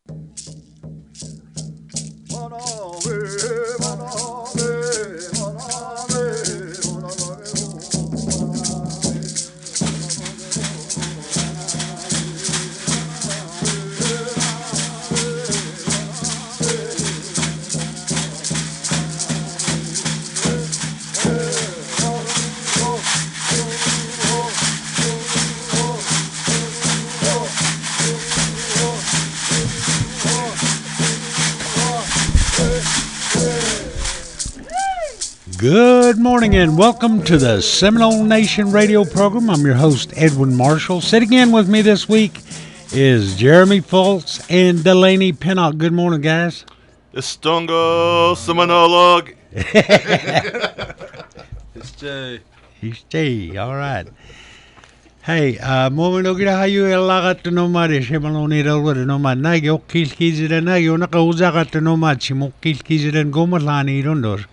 Good morning and welcome to the Seminole Nation radio program. I'm your host, Edwin Marshall. Sitting in with me this week is Jeremy Fultz and Delaney Pinnock. Good morning, guys. Estongo Seminole. It's Jay. All right. Hey, momento kira hayu elagat no mare Seminole nero no ma nagyo kilkizira nagyo nakauzagat no ma chimo kilkiziren gomalani rondos.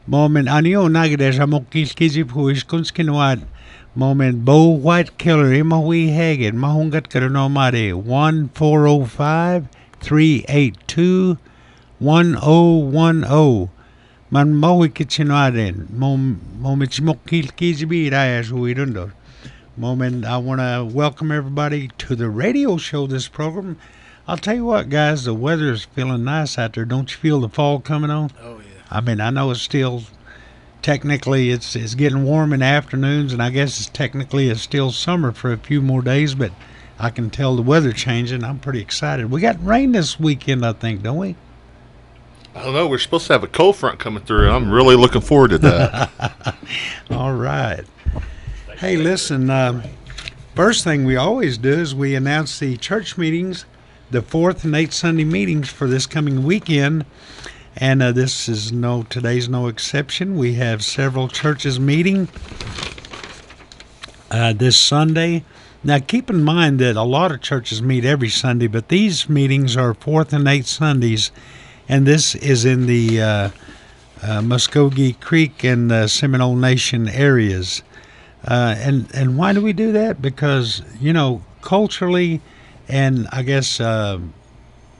Moment anio nagde sa mokilkizi puis kunskinwad. Moment Bo White Killer Imahui Hagen Mahungat Karano Mare 1-405-382-1010. Man Maui Kitchenwaden. Moment Smokilkizi Birayas Huirundo. Moment I want to welcome everybody to the radio show this program. I'll tell you what, guys, the weather is feeling nice out there. Don't you feel the fall coming on? Oh, yeah. I mean, I know it's still, technically, it's getting warm in the afternoons, and I guess it's still summer for a few more days, but I can tell the weather changing. I'm pretty excited. We got rain this weekend, I think, don't we? I don't know. We're supposed to have a cold front coming through. I'm really looking forward to that. All right. Hey, listen, first thing we always do is we announce the church meetings, the 4th and 8th Sunday meetings for this coming weekend. And today's no exception. We have several churches meeting this Sunday. Now, keep in mind that a lot of churches meet every Sunday, but these meetings are 4th and 8th Sundays, and this is in the Muskogee Creek and Seminole Nation areas. And why do we do that? Because, culturally and I guess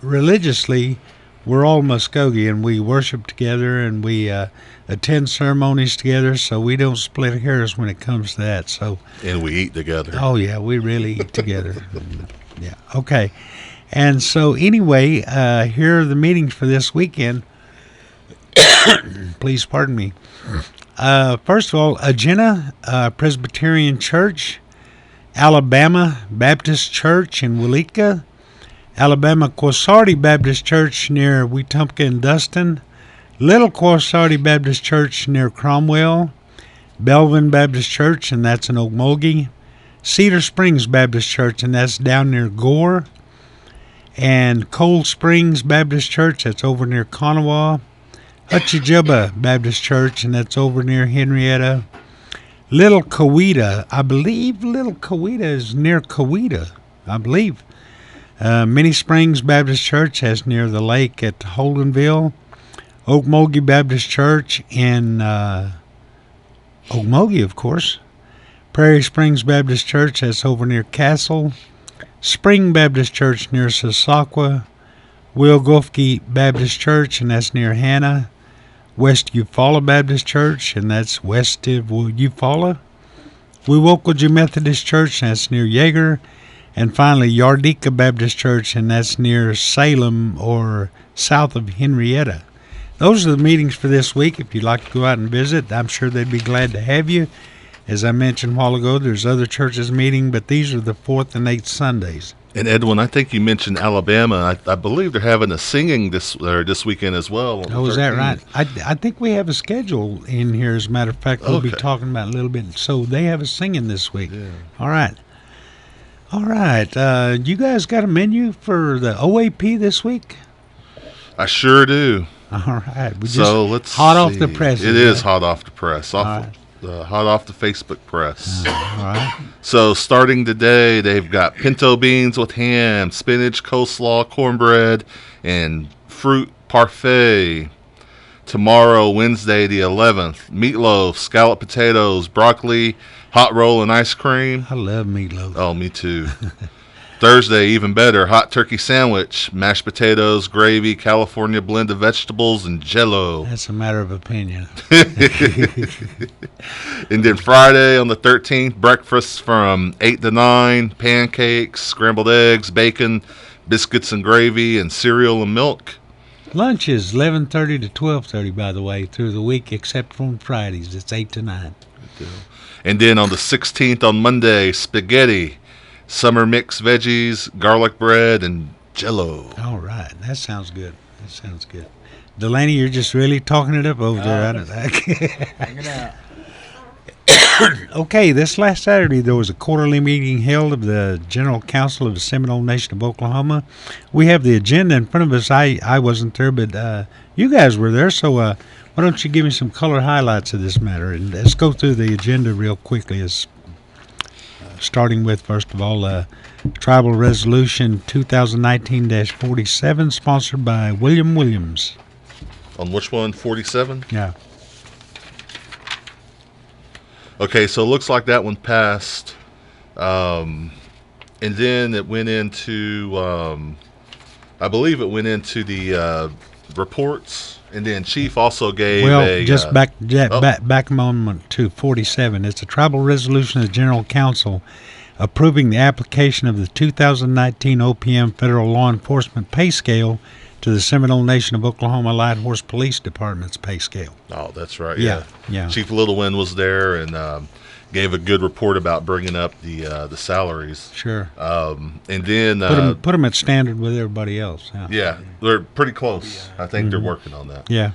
religiously, we're all Muskogee, and we worship together, and we attend ceremonies together, so we don't split hairs when it comes to that. And we eat together. Oh, yeah, we really eat together. Yeah, okay. And so anyway, here are the meetings for this weekend. Please pardon me. First of all, Agena Presbyterian Church, Alabama Baptist Church in Willika, Alabama Quasarty Baptist Church near Wetumpka and Dustin, Little Quasarty Baptist Church near Cromwell, Belvin Baptist Church, and that's in Okmulgee, Cedar Springs Baptist Church, and that's down near Gore, and Cold Springs Baptist Church, that's over near Kanawha, Hutchijubba Baptist Church, and that's over near Henrietta, Little Coweta, I believe Little Coweta is near Coweta, I believe. Many Springs Baptist Church, that's near the lake at Holdenville. Okmulgee Baptist Church in Okmulgee, of course. Prairie Springs Baptist Church, that's over near Castle. Spring Baptist Church near Sasakwa. Wilgofke Baptist Church, and that's near Hannah. West Eufaula Baptist Church, and that's west of Eufaula. Wewokoji Methodist Church, and that's near Yeager. And finally, Yardika Baptist Church, and that's near Salem or south of Henrietta. Those are the meetings for this week. If you'd like to go out and visit, I'm sure they'd be glad to have you. As I mentioned a while ago, there's other churches meeting, but these are the 4th and 8th Sundays. And Edwin, I think you mentioned Alabama. I believe they're having a singing this weekend as well. Oh, is that right? I think we have a schedule in here. As a matter of fact, we'll be talking about a little bit. So they have a singing this week. Yeah. All right. You guys got a menu for the OAP this week? I sure do. All right. Let's hot see. off the press. It is hot off the press. Right. Hot off the Facebook press. All right. So starting today, they've got pinto beans with ham, spinach, coleslaw, cornbread, and fruit parfait. Tomorrow, Wednesday the 11th, meatloaf, scalloped potatoes, broccoli, hot roll, and ice cream. I love meatloaf. Oh, me too. Thursday, even better, hot turkey sandwich, mashed potatoes, gravy, California blend of vegetables, and Jell-O. That's a matter of opinion. And then Friday on the 13th, breakfast from 8 to 9, pancakes, scrambled eggs, bacon, biscuits and gravy, and cereal and milk. Lunch is 11:30 to 12:30, by the way, through the week, except on Fridays. It's 8 to 9. And then on the 16th, on Monday, spaghetti, summer mix veggies, garlic bread, and Jell-O. All right. That sounds good. Delaney, you're just really talking it up over there. Hanging out. Okay, this last Saturday there was a quarterly meeting held of the General Council of the Seminole Nation of Oklahoma. We have the agenda in front of us. I wasn't there, but you guys were there, so why don't you give me some color highlights of this matter? And let's go through the agenda real quickly. Starting with, first of all, Tribal Resolution 2019-47, sponsored by William Williams. On which one? 47? Yeah. Okay, so it looks like that one passed. And then it went into, I believe it went into the reports. And then Chief also gave back a moment to 47. It's a tribal resolution of the General Council approving the application of the 2019 OPM Federal Law Enforcement Pay Scale to the Seminole Nation of Oklahoma Light Horse Police Department's pay scale. Oh, that's right. Yeah. Chief Littlewin was there and gave a good report about bringing up the salaries. Sure. And then put them at standard with everybody else. Yeah, they're pretty close. I think they're working on that. Yeah.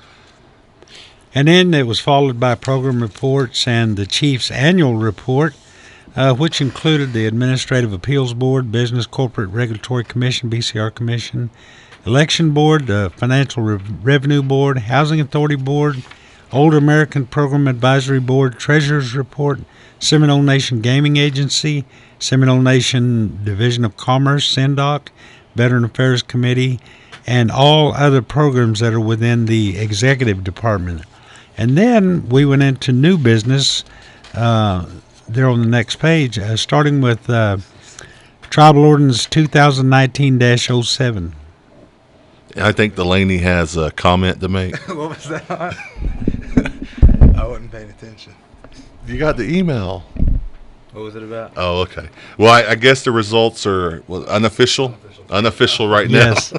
And then it was followed by program reports and the Chief's annual report, which included the Administrative Appeals Board, Business Corporate Regulatory Commission, BCR Commission, Election Board, Financial Revenue Board, Housing Authority Board, Older American Program Advisory Board, Treasurer's Report, Seminole Nation Gaming Agency, Seminole Nation Division of Commerce, SENDOC, Veteran Affairs Committee, and all other programs that are within the Executive Department. And then we went into new business there on the next page, starting with Tribal Ordinance 2019-07. I think Delaney has a comment to make. What was that? I wasn't paying attention. You got the email. What was it about? Oh, okay. Well, I guess the results are unofficial. Unofficial right now. Yes.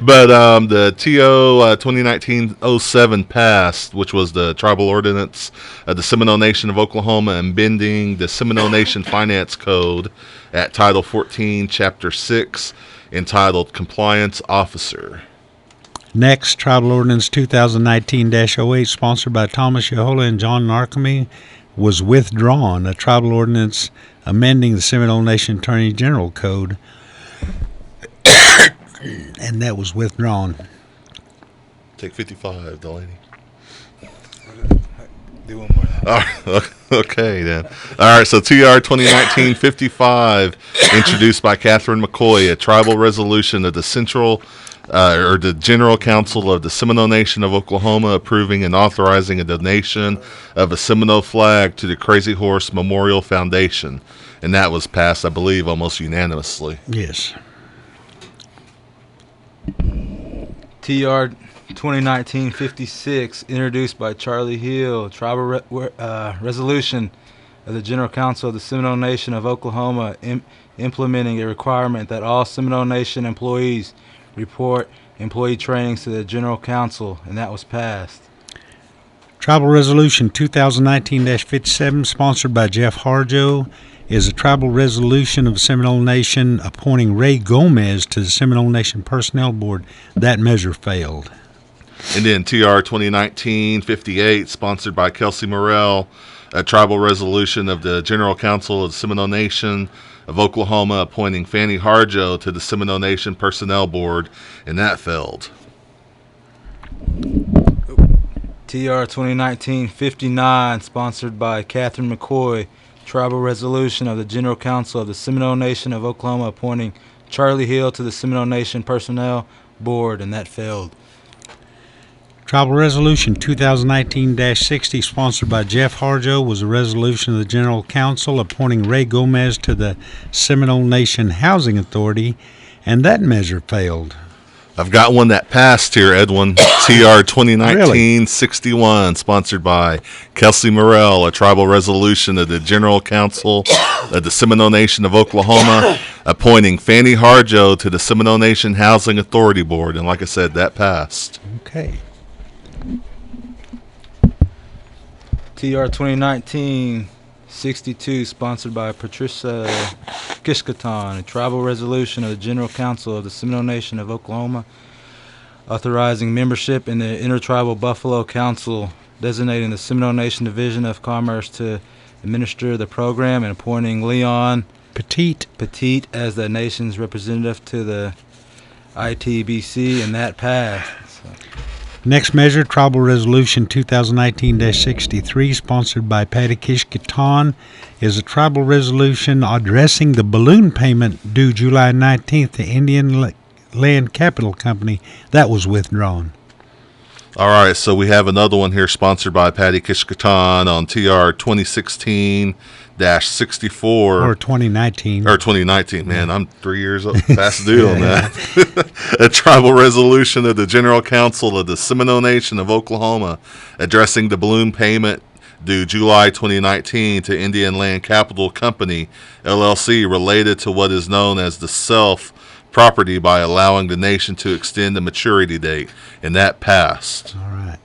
But the TO 2019-07 passed, which was the tribal ordinance of the Seminole Nation of Oklahoma, amending the Seminole Nation Finance Code at Title 14, Chapter 6, entitled Compliance Officer. Next, Tribal Ordinance 2019-08, sponsored by Thomas Yahola and John Narkamy, was withdrawn. A tribal ordinance amending the Seminole Nation Attorney General Code, and that was withdrawn. Take 55, Delaney. Do one more. All right, okay, then. All right, so TR 2019-55, introduced by Catherine McCoy, a tribal resolution of the the General Council of the Seminole Nation of Oklahoma approving and authorizing a donation of a Seminole flag to the Crazy Horse Memorial Foundation. And that was passed, I believe, almost unanimously. Yes. TR 2019-56, introduced by Charlie Hill, tribal resolution of the General Council of the Seminole Nation of Oklahoma implementing a requirement that all Seminole Nation employees report employee trainings to the General Council, and that was passed. Tribal Resolution 2019-57, sponsored by Jeff Harjo, is a tribal resolution of the Seminole Nation appointing Ray Gomez to the Seminole Nation Personnel Board. That measure failed. And then TR 2019-58, sponsored by Kelsey Morrell, a tribal resolution of the General Council of the Seminole Nation of Oklahoma appointing Fanny Harjo to the Seminole Nation Personnel Board, and that failed. TR 2019-59, sponsored by Catherine McCoy, tribal resolution of the General Council of the Seminole Nation of Oklahoma appointing Charlie Hill to the Seminole Nation Personnel Board, and that failed. Tribal Resolution 2019-60, sponsored by Jeff Harjo, was a resolution of the General Council appointing Ray Gomez to the Seminole Nation Housing Authority, and that measure failed. I've got one that passed here, Edwin. TR 2019-61, sponsored by Kelsey Morrell, a tribal resolution of the General Council of the Seminole Nation of Oklahoma, appointing Fanny Harjo to the Seminole Nation Housing Authority Board. And like I said, that passed. Okay. TR 2019-62, sponsored by Patricia Kishkaton, a tribal resolution of the General Council of the Seminole Nation of Oklahoma, authorizing membership in the Intertribal Buffalo Council, designating the Seminole Nation Division of Commerce to administer the program, and appointing Leon Petite as the nation's representative to the ITBC, and that passed. So. Next measure, Tribal Resolution 2019-63, sponsored by Patty Kishkaton, is a tribal resolution addressing the balloon payment due July 19th to Indian Land Capital Company. That was withdrawn. All right, so we have another one here sponsored by Patty Kishkaton on TR 2016-64. Or 2019. Or 2019. Man, I'm 3 years past due on that. A tribal resolution of the General Council of the Seminole Nation of Oklahoma addressing the balloon payment due July 2019 to Indian Land Capital Company, LLC, related to what is known as the self property by allowing the nation to extend the maturity date, and that passed. All right.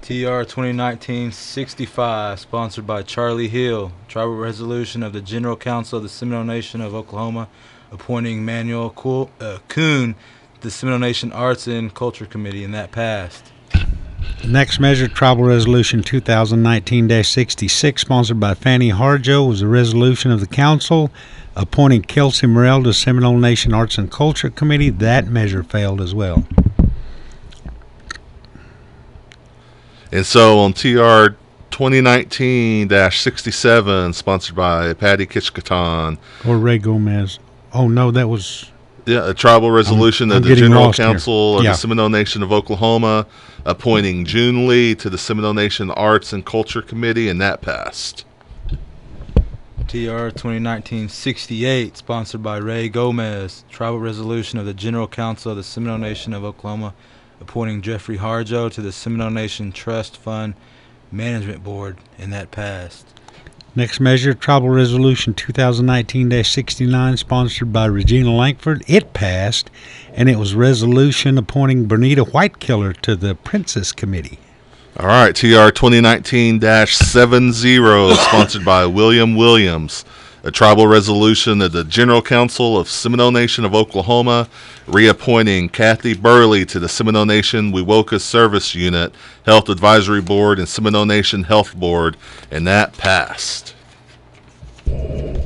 TR 2019-65, sponsored by Charlie Hill, tribal resolution of the General Council of the Seminole Nation of Oklahoma, appointing Manuel Kuhn to the Seminole Nation Arts and Culture Committee, and that passed. Next measure, Tribal Resolution 2019-66, sponsored by Fanny Harjo, was a resolution of the Council appointing Kelsey Morrell to Seminole Nation Arts and Culture Committee. That measure failed as well. And so on TR 2019-67, sponsored by Patty Kishkaton. Or Ray Gomez. Oh, no, that was... Yeah, a tribal resolution I'm of the General here. Council of Yeah. the Seminole Nation of Oklahoma, appointing June Lee to the Seminole Nation Arts and Culture Committee, and that passed. TR 2019-68, sponsored by Ray Gomez, tribal resolution of the General Council of the Seminole Nation of Oklahoma, appointing Jeffrey Harjo to the Seminole Nation Trust Fund Management Board, and that passed. Next measure, Tribal Resolution 2019-69, sponsored by Regina Langford. It passed, and it was resolution appointing Bernita Whitekiller to the Princess Committee. All right, TR 2019-70, sponsored by William Williams, a tribal resolution of the General Council of Seminole Nation of Oklahoma, reappointing Kathy Burley to the Seminole Nation Wewoka Service Unit, Health Advisory Board, and Seminole Nation Health Board, and that passed. TR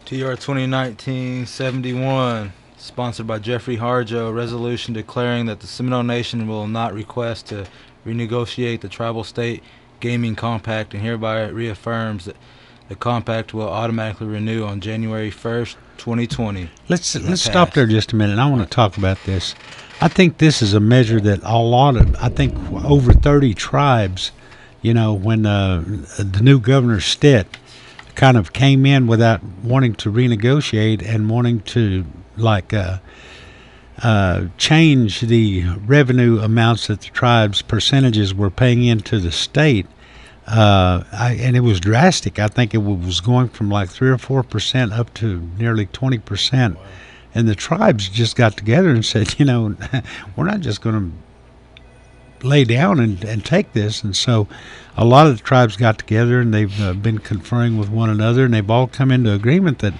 2019-71, sponsored by Jeffrey Harjo, a resolution declaring that the Seminole Nation will not request to renegotiate the Tribal State Gaming Compact, and hereby it reaffirms that the compact will automatically renew on January 1st, 2020. Let's stop there just a minute. I want to talk about this. I think this is a measure that over 30 tribes, when the new governor Sept kind of came in without wanting to renegotiate and wanting to change the revenue amounts that the tribes' percentages were paying into the state. And it was drastic. I think it was going from like 3 or 4% up to nearly 20%. Wow. And the tribes just got together and said, we're not just going to lay down and take this. And so a lot of the tribes got together, and they've been conferring with one another, and they've all come into agreement that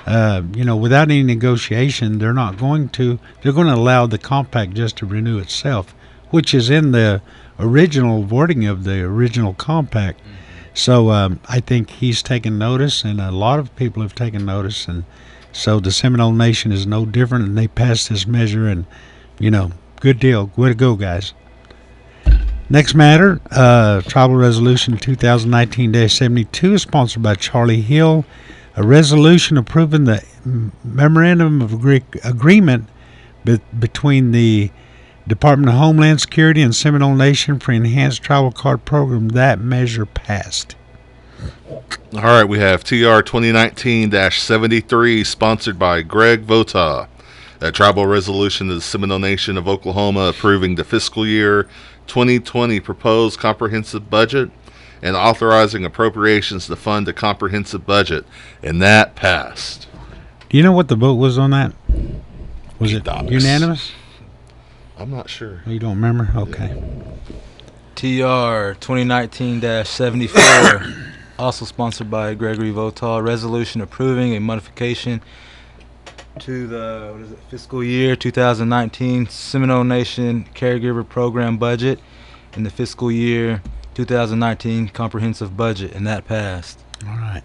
without any negotiation, they're going to allow the compact just to renew itself, which is in the original wording of the original compact. Mm-hmm. So I think he's taken notice, and a lot of people have taken notice, and so the Seminole Nation is no different, and they passed this measure, and good deal. Way to go, guys. Next matter, Tribal Resolution 2019-72, sponsored by Charlie Hill, a resolution approving the memorandum of agreement between the Department of Homeland Security and Seminole Nation for Enhanced Travel Card Program. That measure passed. All right, we have TR 2019-73, sponsored by Greg Vota. A tribal resolution of the Seminole Nation of Oklahoma approving the fiscal year 2020 proposed comprehensive budget and authorizing appropriations to fund the comprehensive budget. And that passed. Do you know what the vote was on that? Was it unanimous? I'm not sure. Oh, you don't remember? Okay. TR 2019-74, also sponsored by Gregory Votal, resolution approving a modification to the fiscal year 2019 Seminole Nation Caregiver Program budget and the fiscal year 2019 comprehensive budget, and that passed. All right.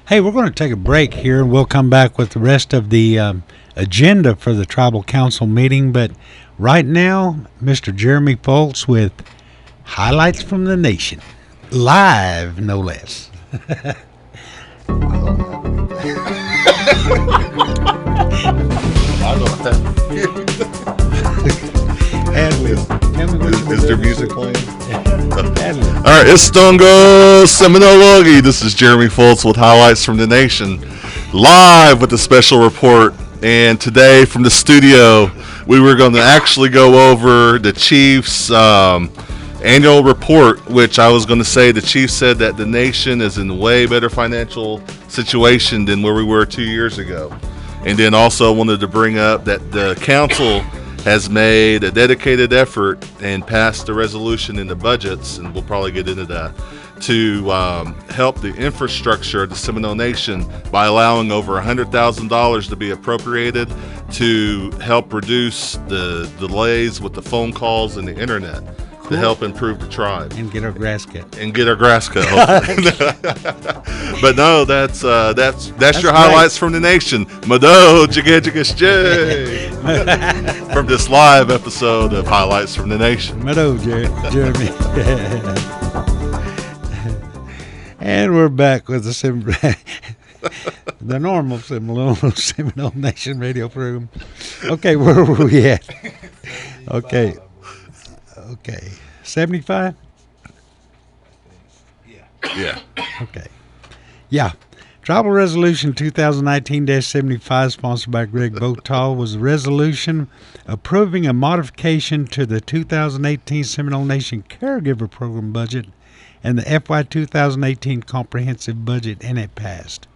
Hey, we're going to take a break here, and we'll come back with the rest of the agenda for the Tribal Council meeting. But right now, Mr. Jeremy Foltz with Highlights from the Nation. Live, no less. Is there music playing? Alright, it's Stongo Seminole. This is Jeremy Foltz with Highlights from the Nation, live with a special report. And today from the studio, we were going to actually go over the Chief's annual report, which I was going to say the Chief said that the nation is in a way better financial situation than where we were 2 years ago. And then also wanted to bring up that the council has made a dedicated effort and passed a resolution in the budgets, and we'll probably get into that, to help the infrastructure of the Seminole Nation by allowing over $100,000 to be appropriated to help reduce the delays with the phone calls and the internet. Cool. To help improve the tribe and get our grass cut. But no, that's your highlights from the nation. Mado from this live episode of Highlights from the Nation. Mado, Jeremy. And we're back with the normal Seminole Nation radio program. Okay, where were we at? Okay. 75? Yeah. Okay. Yeah. Tribal Resolution 2019-75, sponsored by Greg Votal, was a resolution approving a modification to the 2018 Seminole Nation Caregiver Program budget and the FY 2018 Comprehensive Budget, and it passed.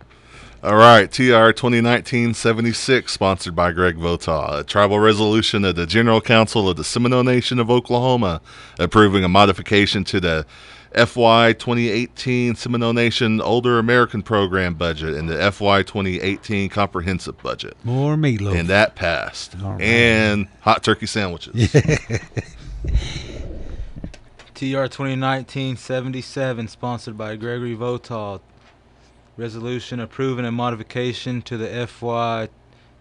All right, TR 2019-76, sponsored by Greg Votaw, a tribal resolution of the General Council of the Seminole Nation of Oklahoma approving a modification to the FY 2018 Seminole Nation Older American Program budget and the FY 2018 Comprehensive Budget. More meatloaf. And that passed. Right. And hot turkey sandwiches. TR 2019-77, sponsored by Gregory Votal, resolution approving a modification to the FY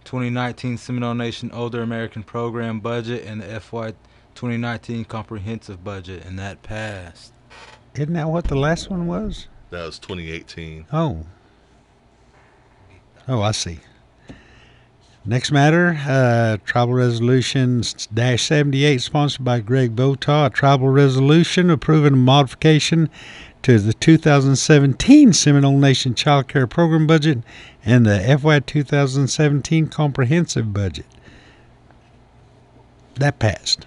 2019 Seminole Nation Older American Program budget and the FY 2019 Comprehensive Budget, and that passed. Isn't that what the last one was? That was 2018. Oh, I see. Next matter, Tribal Resolution -78, sponsored by Greg Votaw, a tribal resolution approving a modification to the 2017 Seminole Nation Child Care Program budget and the FY 2017 Comprehensive Budget. That passed.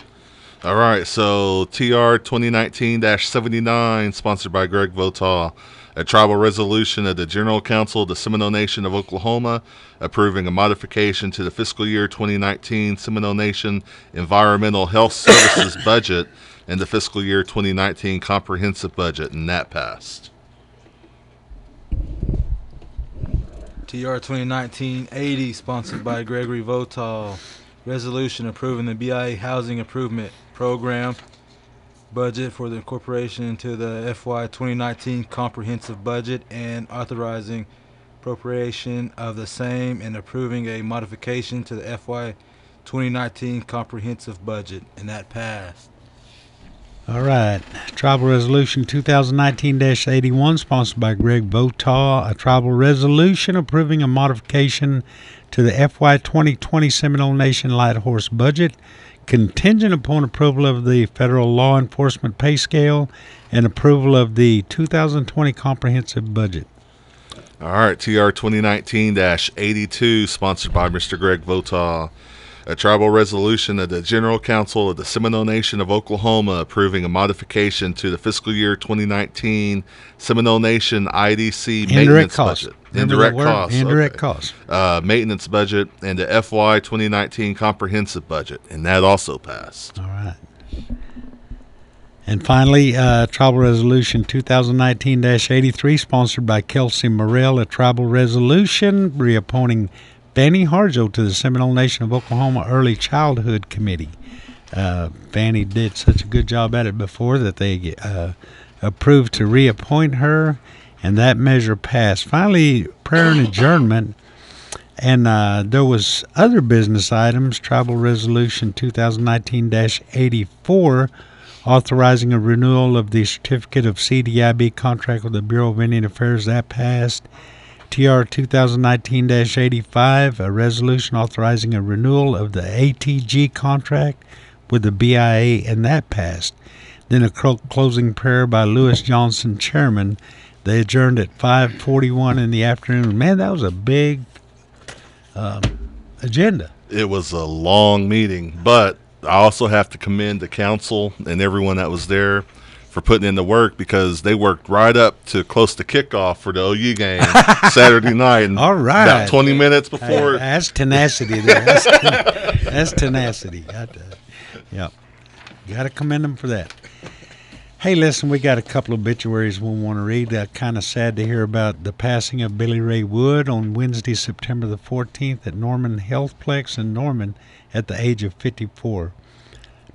All right, so TR 2019-79, sponsored by Greg Votaw, a tribal resolution of the General Council of the Seminole Nation of Oklahoma approving a modification to the fiscal year 2019 Seminole Nation Environmental Health Services budget and the fiscal year 2019 Comprehensive Budget, and that passed. TR 2019-80, sponsored by Gregory Votal, resolution approving the BIA Housing Improvement Program budget for the incorporation into the FY 2019 Comprehensive Budget and authorizing appropriation of the same and approving a modification to the FY 2019 Comprehensive Budget, and that passed. All right. Tribal Resolution 2019-81, sponsored by Greg Votaw. A tribal resolution approving a modification to the FY 2020 Seminole Nation Light Horse budget, contingent upon approval of the federal law enforcement pay scale and approval of the 2020 comprehensive budget. All right, TR 2019-82, sponsored by Mr. Greg Votaw. A tribal resolution of the General Council of the Seminole Nation of Oklahoma approving a modification to the fiscal year 2019 Seminole Nation IDC maintenance budget. Indirect costs. Maintenance budget and the FY 2019 comprehensive budget, and that also passed. All right. And finally, Tribal Resolution 2019-83, sponsored by Kelsey Morrell, a tribal resolution reappointing Fanny Harjo to the Seminole Nation of Oklahoma Early Childhood Committee. Fanny did such a good job at it before that they approved to reappoint her, and that measure passed. Finally, prayer and adjournment, and there was other business items. Tribal Resolution 2019-84, authorizing a renewal of the certificate of CDIB contract with the Bureau of Indian Affairs, that passed. TR 2019-85, a resolution authorizing a renewal of the ATG contract with the BIA, and that passed. Then a closing prayer by Lewis Johnson, chairman. They adjourned at 5:41 in the afternoon. Man, that was a big agenda. It was a long meeting, but I also have to commend the council and everyone that was there for putting in the work, because they worked right up to close to kickoff for the OU game Saturday night. And all right. About 20 minutes before. That's tenacity there. That's tenacity. Yep. Got to commend them for that. Hey, listen, we got a couple of obituaries we want to read. Kind of sad to hear about the passing of Billy Ray Wood on Wednesday, September the 14th at Norman Healthplex in Norman at the age of 54.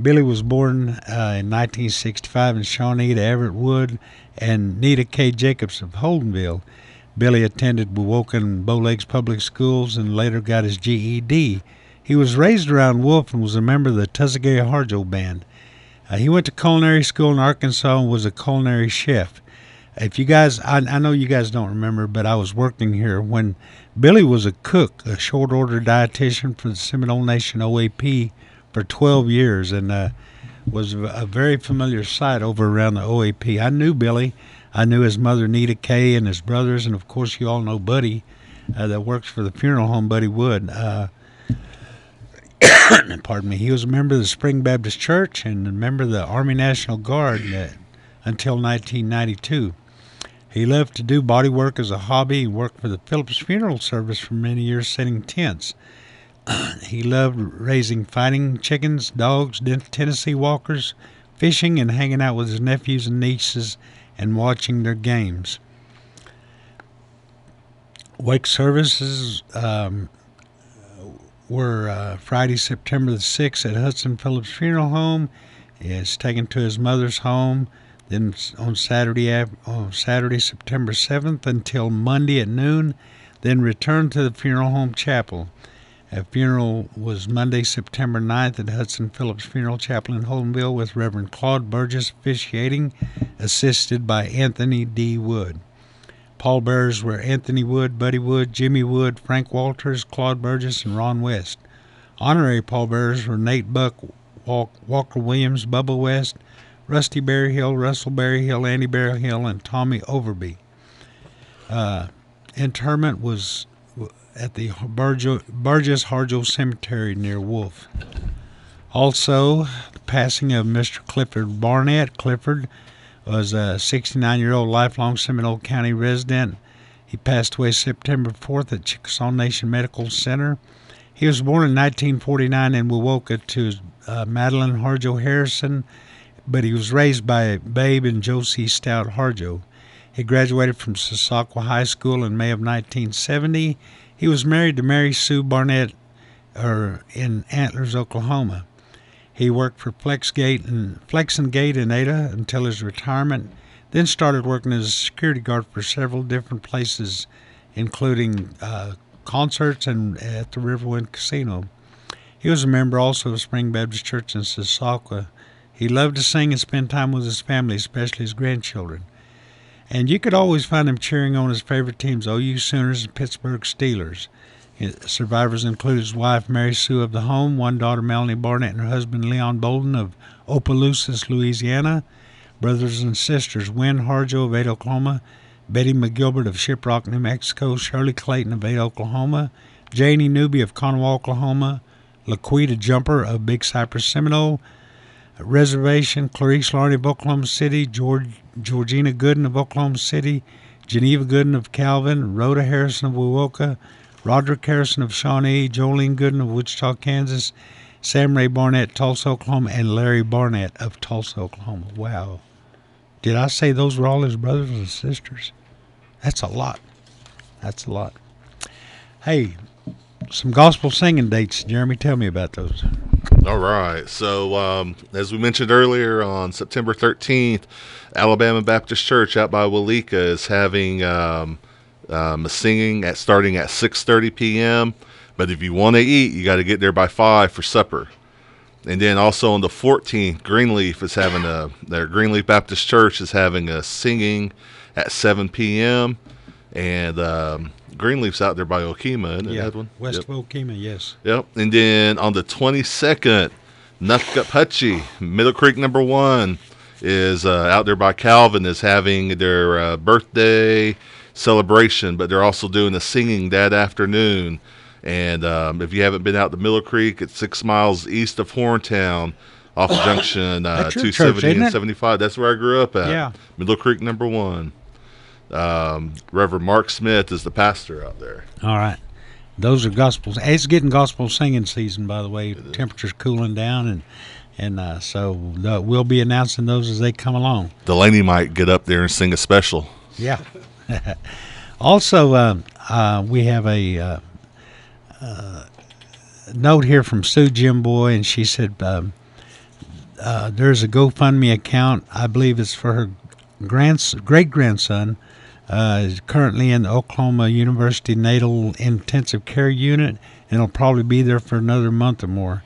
Billy was born in 1965 in Shawnee to Everett Wood and Nita K. Jacobs of Holdenville. Billy attended Wewoka and Bow Lakes Public Schools and later got his GED. He was raised around Wolf and was a member of the Tuskegee Harjo Band. He went to culinary school in Arkansas and was a culinary chef. If you guys, I know you guys don't remember, but I was working here when Billy was a cook, a short order dietitian for the Seminole Nation OAP for 12 years, and was a very familiar sight over around the OAP. I knew Billy. I knew his mother, Nita Kay, and his brothers, and of course you all know Buddy that works for the funeral home, Buddy Wood. Pardon me. He was a member of the Spring Baptist Church and a member of the Army National Guard until 1992. He loved to do body work as a hobby. He worked for the Phillips Funeral Service for many years setting tents. He loved raising fighting chickens, dogs, Tennessee walkers, fishing, and hanging out with his nephews and nieces and watching their games. Wake services were Friday, September the 6th at Hudson Phillips Funeral Home. It's taken to his mother's home. Then on Saturday, September 7th until Monday at noon. Then returned to the funeral home chapel. A funeral was Monday, September 9th at Hudson Phillips Funeral Chapel in Holdenville with Reverend Claude Burgess officiating, assisted by Anthony D. Wood. Pallbearers were Anthony Wood, Buddy Wood, Jimmy Wood, Frank Walters, Claude Burgess, and Ron West. Honorary pallbearers were Nate Buck, Walker Williams, Bubba West, Rusty Berryhill, Russell Berryhill, Andy Berryhill, and Tommy Overby. Interment was at the Burgess Harjo Cemetery near Wolf. Also, the passing of Mr. Clifford Barnett. Clifford was a 69-year-old lifelong Seminole County resident. He passed away September 4th at Chickasaw Nation Medical Center. He was born in 1949 in Wewoka to Madeline Harjo Harrison, but he was raised by Babe and Josie Stout Harjo. He graduated from Sasakwa High School in May of 1970. He was married to Mary Sue Barnett in Antlers, Oklahoma. He worked for Flex and Gate in Ada until his retirement, then started working as a security guard for several different places, including concerts and at the Riverwind Casino. He was a member also of Spring Baptist Church in Sasakwa, He loved to sing and spend time with his family, especially his grandchildren. And you could always find him cheering on his favorite teams, OU Sooners and Pittsburgh Steelers. Survivors include his wife, Mary Sue of the home, one daughter, Melanie Barnett, and her husband, Leon Bolden of Opelousas, Louisiana. Brothers and sisters, Wynn Harjo of Ada, Oklahoma, Betty McGilbert of Shiprock, New Mexico, Shirley Clayton of Ada, Oklahoma, Janie Newby of Conway, Oklahoma, Laquita Jumper of Big Cypress, Seminole, Reservation, Clarice Larney of Oklahoma City, Georgina Gooden of Oklahoma City, Geneva Gooden of Calvin, Rhoda Harrison of Wewoka, Roderick Harrison of Shawnee, Jolene Gooden of Wichita, Kansas, Sam Ray Barnett, Tulsa, Oklahoma, and Larry Barnett of Tulsa, Oklahoma. Wow. Did I say those were all his brothers and sisters? That's a lot. That's a lot. Hey, some gospel singing dates. Jeremy, tell me about those. All right. So, as we mentioned earlier, on September 13th, Alabama Baptist Church out by Walika is having a singing starting at 6:30 p.m. But if you want to eat, you got to get there by 5 for supper. And then also on the 14th, Greenleaf is having their Greenleaf Baptist Church is having a singing at 7 p.m. And Greenleaf's out there by Okema, isn't it, Edwin? West of Okema, yes. Yep. And then on the 22nd, Nuckapuchee, Middle Creek number 1 is out there by Calvin, is having their birthday celebration, but they're also doing a singing that afternoon. And if you haven't been out to Middle Creek, it's 6 miles east of Horntown off of Junction 270 church, and 75. That's where I grew up at. Yeah. Middle Creek number 1. Reverend Mark Smith is the pastor out there. All right. Those are gospels. It's getting gospel singing season, by the way. Temperature's cooling down, and so we'll be announcing those as they come along. Delaney might get up there and sing a special. Yeah. Also, we have a note here from Sue Jimboy, and she said there's a GoFundMe account. I believe it's for her great-grandson, is currently in the Oklahoma University Natal Intensive Care Unit, and will probably be there for another month or more.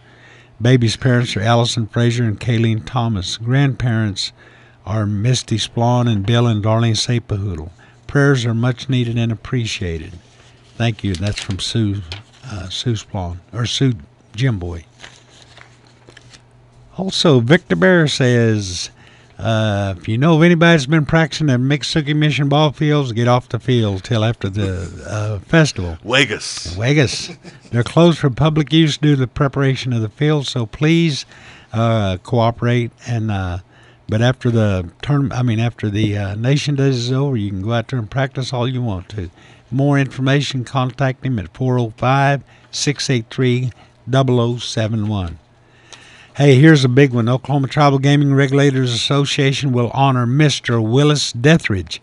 Baby's parents are Allison Frazier and Kayleen Thomas. Grandparents are Misty Splawn and Bill and Darlene Sapahoodle. Prayers are much needed and appreciated. Thank you. That's from Sue Splawn, or Sue Jimboy. Also, Victor Bear says, if you know of anybody that's been practicing at Mixsuki Mission ball fields, get off the field till after the festival. Vegas. They're closed for public use due to the preparation of the field, so please cooperate. And but after the Nation Days is over, you can go out there and practice all you want to. More information, contact him at 405-683-0071. Hey, here's a big one. Oklahoma Tribal Gaming Regulators Association will honor Mr. Willis Dethridge,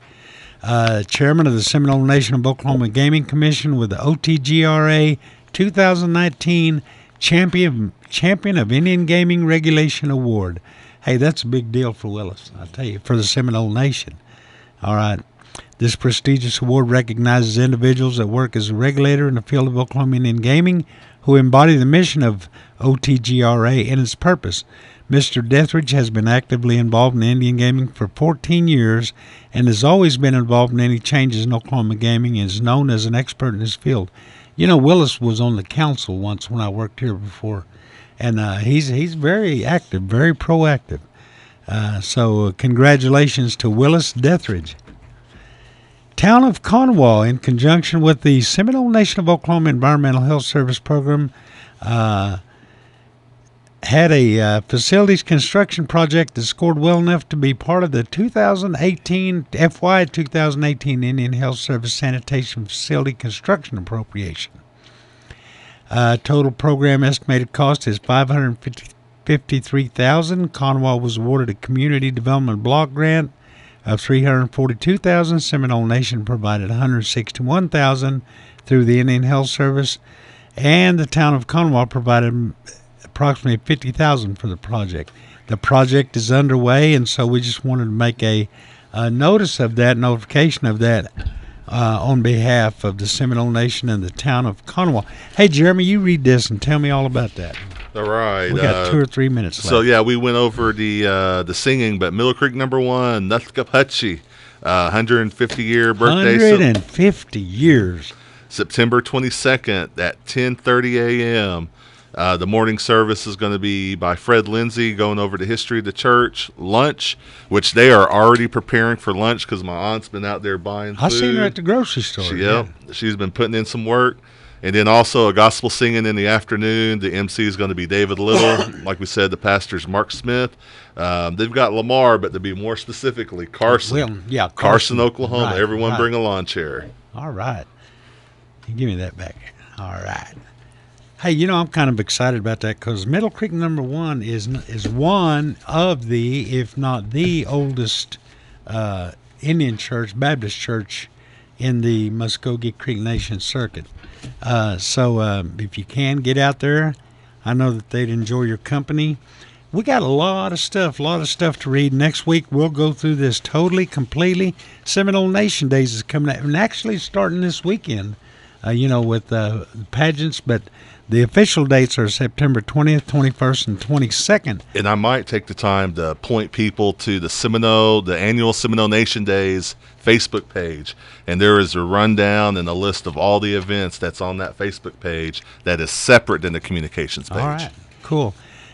chairman of the Seminole Nation of Oklahoma Gaming Commission, with the OTGRA 2019 Champion of Indian Gaming Regulation Award. Hey, that's a big deal for Willis, I tell you, for the Seminole Nation. All right. This prestigious award recognizes individuals that work as a regulator in the field of Oklahoma Indian gaming who embody the mission of OTGRA and its purpose. Mr. Dethridge has been actively involved in Indian gaming for 14 years and has always been involved in any changes in Oklahoma gaming and is known as an expert in his field. You know, Willis was on the council once when I worked here before, and he's very active, very proactive. So congratulations to Willis Dethridge. Town of Conway, in conjunction with the Seminole Nation of Oklahoma Environmental Health Service Program, had a facilities construction project that scored well enough to be part of the FY 2018 Indian Health Service Sanitation Facility Construction Appropriation. Total program estimated cost is $553,000. Conway was awarded a community development block grant of $342,000. Seminole Nation provided $161,000 through the Indian Health Service, and the town of Conway provided approximately $50,000 for the project. The project is underway, and so we just wanted to make a notification of that on behalf of the Seminole Nation and the town of Conway. Hey, Jeremy, you read this and tell me all about that. All right. We got 2 or 3 minutes left. So yeah, we went over the singing, but Middle Creek #1, Nuthkapuchi, 150-year birthday. 150 years. September 22nd at 10:30 a.m. The morning service is going to be by Fred Lindsay, going over the history of the church. Lunch, which they are already preparing for lunch because my aunt's been out there buying food. I seen her at the grocery store. She's been putting in some work. And then also a gospel singing in the afternoon. The MC is going to be David Little. Like we said, the pastor's Mark Smith. They've got Lamar, but to be more specifically, Carson. Well, yeah, Carson, Oklahoma. Right, Everyone right. bring a lawn chair. All right. You give me that back. All right. Hey, you know, I'm kind of excited about that because Middle Creek #1 is one of the, if not the oldest Indian church, Baptist church in the Muskogee Creek Nation circuit. So if you can, get out there. I know that they'd enjoy your company. We got a lot of stuff to read. Next week, we'll go through this totally, completely. Seminole Nation Days is coming out, and actually starting this weekend, with pageants, but the official dates are September 20th, 21st, and 22nd. And I might take the time to point people to the annual Seminole Nation Days Facebook page. And there is a rundown and a list of all the events that's on that Facebook page that is separate than the communications page. All right, cool.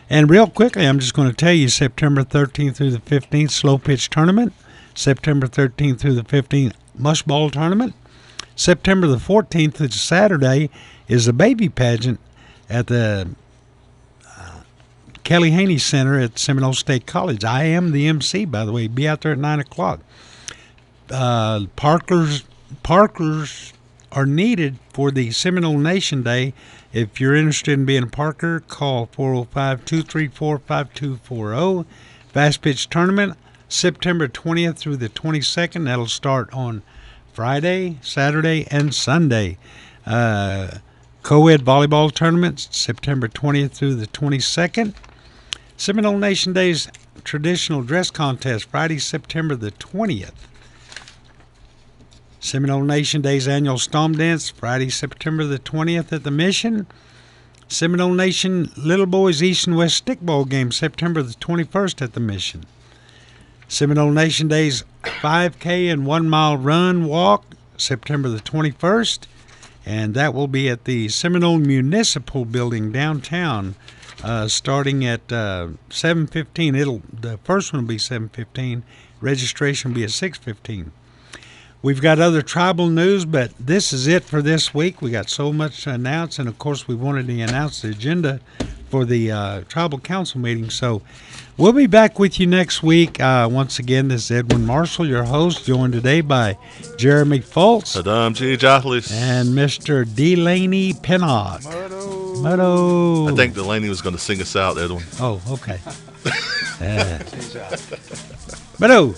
And real quickly, I'm just going to tell you, September 13th through the 15th, slow pitch tournament. September 13th through the 15th, mush ball tournament. September the 14th, it's Saturday, is the baby pageant at the Kelly Haney Center at Seminole State College. I am the MC, by the way. Be out there at 9 o'clock. Parkers are needed for the Seminole Nation Day. If you're interested in being a Parker, call 405-234-5240. Fast pitch tournament, September 20th through the 22nd. That'll start on Friday, Saturday, and Sunday. Co-ed volleyball tournament, September 20th through the 22nd. Seminole Nation Day's traditional dress contest, Friday, September the 20th. Seminole Nation Day's annual Storm Dance, Friday, September the 20th at the Mission. Seminole Nation Little Boys East and West Stickball Game, September the 21st at the Mission. Seminole Nation Day's 5K and 1 mile run walk, September the 21st. And that will be at the Seminole Municipal Building downtown, starting at 7:15. The first one will be 7:15. Registration will be at 6:15. We've got other tribal news, but this is it for this week. We got so much to announce, and of course, we wanted to announce the agenda for the tribal council meeting. So we'll be back with you next week. Once again, this is Edwin Marshall, your host, joined today by Jeremy Fultz Adam G. Jahlis. and Mr. Delaney Pinnock. Motto. I think Delaney was going to sing us out, Edwin. Oh, okay. Motto.